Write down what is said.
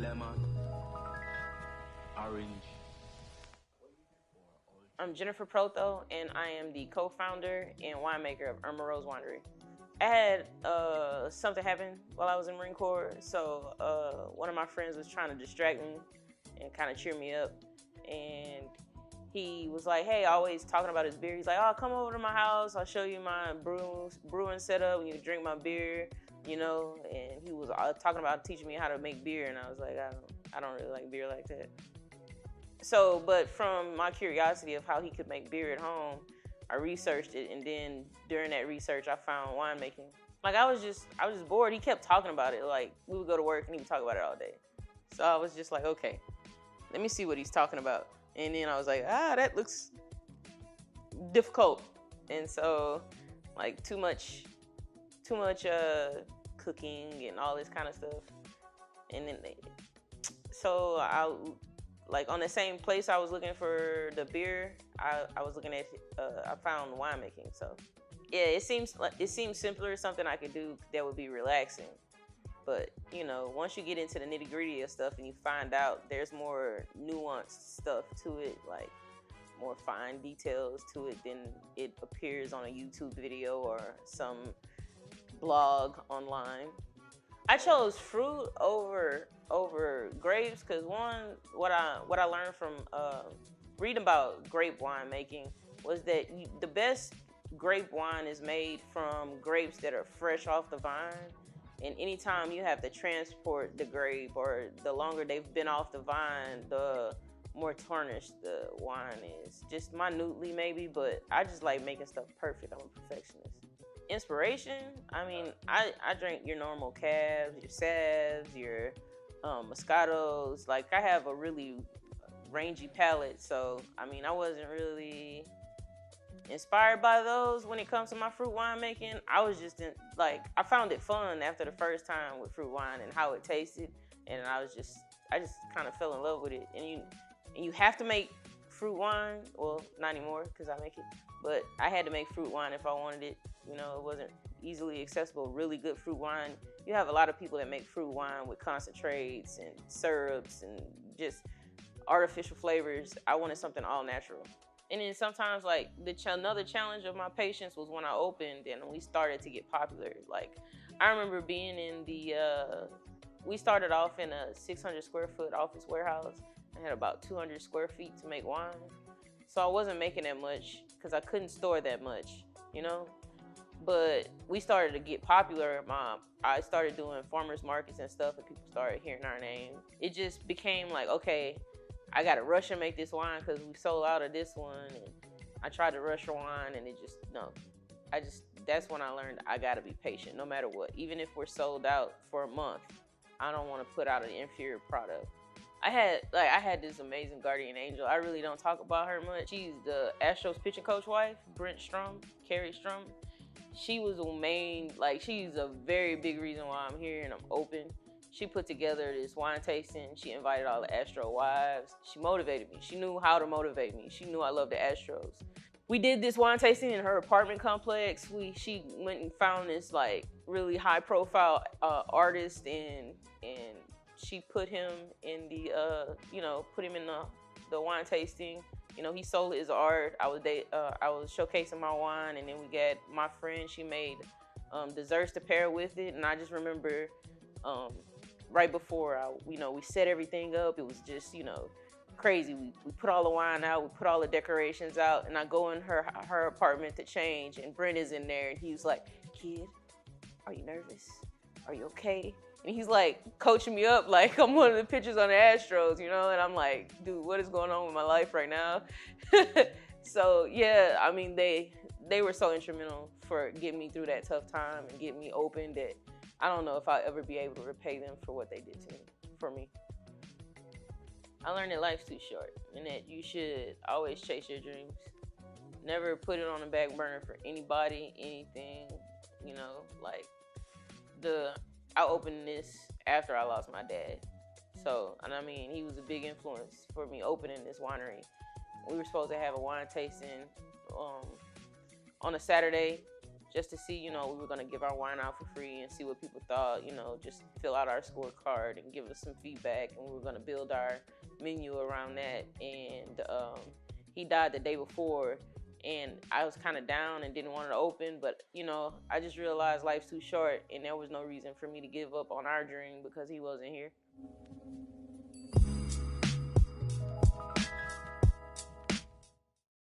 lemon, orange. I'm Jennifer Proto, and I am the co-founder and winemaker of Irma Rose Winery. I had something happen while I was in Marine Corps, so one of my friends was trying to distract me and kind of cheer me up, and he was like, "Hey," always talking about his beer. He's like, "Oh, come over to my house. I'll show you my brewing setup, and you can drink my beer." And he was talking about teaching me how to make beer, and I was like, I don't really like beer like that. So, but from my curiosity of how he could make beer at home, I researched it, and then during that research, I found winemaking. Like I was just bored. He kept talking about it. Like we would go to work and he would talk about it all day. So I was just like, okay, let me see what he's talking about. And then I was like, that looks difficult. And so, like too much cooking and all this kind of stuff. And then, so I. Like on the same place I was looking for the beer, I was looking at I found winemaking. So yeah, it seems simpler, something I could do that would be relaxing. But once you get into the nitty gritty of stuff and you find out there's more nuanced stuff to it, like more fine details to it than it appears on a YouTube video or some blog online. I chose fruit over grapes because what I learned from reading about grape wine making was that the best grape wine is made from grapes that are fresh off the vine, and anytime you have to transport the grape or the longer they've been off the vine, the more tarnished the wine is. Just minutely maybe, but I just like making stuff perfect. I'm a perfectionist. Inspiration, I mean, I drink your normal cabs, your Savs, your Moscatos. Like I have a really rangy palate, so I mean I wasn't really inspired by those when it comes to my fruit wine making. I was just I found it fun after the first time with fruit wine and how it tasted, and I just kind of fell in love with it. And you have to make fruit wine. Well, not anymore because I make it, but I had to make fruit wine if I wanted it. It wasn't easily accessible. Really good fruit wine. You have a lot of people that make fruit wine with concentrates and syrups and just artificial flavors. I wanted something all natural. And then sometimes, like another challenge of my patience was when I opened and we started to get popular. Like I remember being in we started off in a 600 square foot office warehouse. I had about 200 square feet to make wine, so I wasn't making that much because I couldn't store that much, But we started to get popular. I started doing farmers markets and stuff, and people started hearing our name. It just became like, okay, I gotta rush and make this wine because we sold out of this one. And I tried to rush wine, and that's when I learned I gotta be patient no matter what. Even if we're sold out for a month, I don't want to put out an inferior product. I had this amazing guardian angel. I really don't talk about her much. She's the Astros pitching coach wife, Carrie Strum. She was she's a very big reason why I'm here and I'm open. She put together this wine tasting. She invited all the Astro wives. She motivated me. She knew how to motivate me. She knew I loved the Astros. We did this wine tasting in her apartment complex. She went and found this really high profile artist and she put him in the wine tasting. He sold his art. I was showcasing my wine, and then we got my friend. She made desserts to pair with it, and I just remember right before we set everything up. It was just crazy. We put all the wine out, we put all the decorations out, and I go in her apartment to change, and Brent is in there, and he was like, "Kid, are you nervous? Are you okay?" And he's like coaching me up like I'm one of the pitchers on the Astros, and I'm like, dude, what is going on with my life right now? So yeah, I mean, they were so instrumental for getting me through that tough time and getting me open that I don't know if I'll ever be able to repay them for what they did for me. I learned that life's too short and that you should always chase your dreams. Never put it on the back burner for anybody, anything, I opened this after I lost my dad. So, and I mean, he was a big influence for me opening this winery. We were supposed to have a wine tasting on a Saturday, just to see, you know, we were going to give our wine out for free and see what people thought, you know, just fill out our scorecard and give us some feedback. And we were going to build our menu around that. And he died the day before. And I was kind of down and didn't want it to open. But, you know, I just realized life's too short. And there was no reason for me to give up on our dream because he wasn't here.